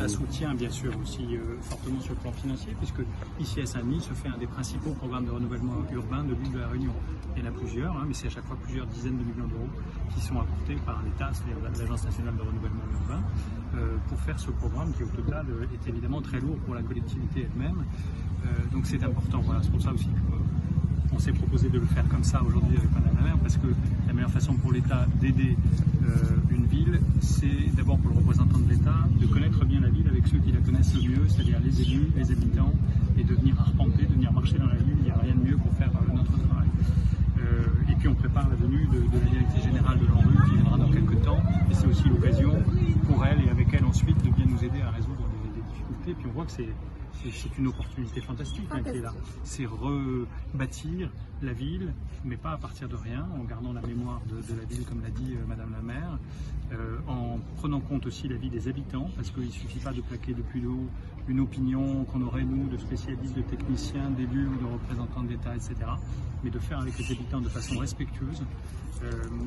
l'État soutient bien sûr aussi fortement sur le plan financier, puisque ici à Saint-Denis se fait un des principaux programmes de renouvellement urbain de l'île de la Réunion. Il y en a plusieurs, mais c'est à chaque fois plusieurs dizaines de millions d'euros qui sont apportés par l'État, c'est-à-dire l'Agence nationale de renouvellement urbain, pour faire ce programme qui au total est évidemment très lourd pour la collectivité elle-même. Donc c'est important, voilà, c'est pour ça aussi qu'on s'est proposé de le faire comme ça aujourd'hui avec Madame la maire, parce que la meilleure façon pour l'État d'aider une ville, c'est d'abord pour le représentant de l'État de connaître bien la ville avec ceux qui la connaissent le mieux, c'est-à-dire les élus, les habitants, et de venir arpenter, de venir marcher dans la ville. Il n'y a rien de mieux pour faire notre travail. Et puis on prépare la venue de la directrice générale de l'ANRU qui viendra dans quelques temps, et c'est aussi l'occasion pour elle et avec elle ensuite de bien nous aider à résoudre les difficultés. Puis on voit que c'est une opportunité fantastique qui est là. C'est rebâtir la ville, mais pas à partir de rien, en gardant la mémoire de la ville, comme l'a dit Madame la maire, en prenant compte aussi la vie des habitants, parce qu'il ne suffit pas de plaquer depuis le haut une opinion qu'on aurait, nous, de spécialistes, de techniciens, d'élus ou de représentants de l'État, etc., mais de faire avec les habitants de façon respectueuse.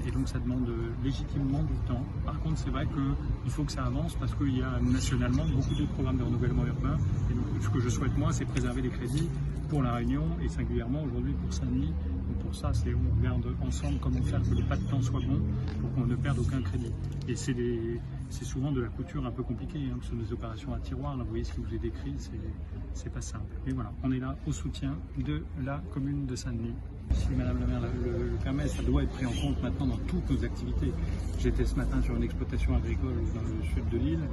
Et donc ça demande légitimement du temps. Par contre, c'est vrai qu'il faut que ça avance parce qu'il y a nationalement beaucoup de programmes de renouvellement urbain. Et donc, ce que je souhaite moi, c'est préserver les crédits pour la Réunion et singulièrement aujourd'hui pour Saint-Denis. Donc pour ça, on regarde ensemble comment faire que le pas de temps soit bon pour qu'on ne perde aucun crédit. Et c'est souvent de la couture un peu compliquée, que ce sont des opérations à tiroir. Là, vous voyez ce que je vous ai décrit, c'est pas simple. Mais voilà, on est là au soutien de la commune de Saint-Denis. Si Madame la maire le permet, ça doit être pris en compte maintenant dans toutes nos activités. J'étais ce matin sur une exploitation agricole dans le sud de l'île.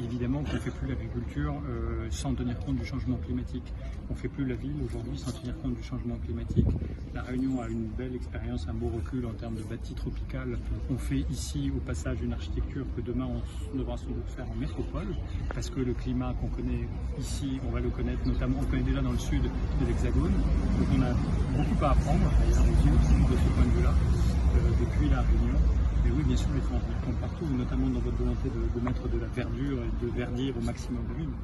Évidemment qu'on ne fait plus l'agriculture sans tenir compte du changement climatique. On ne fait plus la ville aujourd'hui sans tenir compte du changement climatique. La Réunion a une belle expérience, un beau recul en termes de bâti tropical. On fait ici au passage une architecture que demain on devra sans doute faire en métropole, parce que le climat qu'on connaît ici, on va le connaître notamment, on le connaît déjà dans le sud de l'Hexagone. Donc on a beaucoup à apprendre d'ailleurs aussi de ce point de vue-là, depuis la Réunion. Mais oui, bien sûr, il faut en tenir compte partout, notamment dans votre volonté de mettre de la verdure et de verdir au maximum de l'île.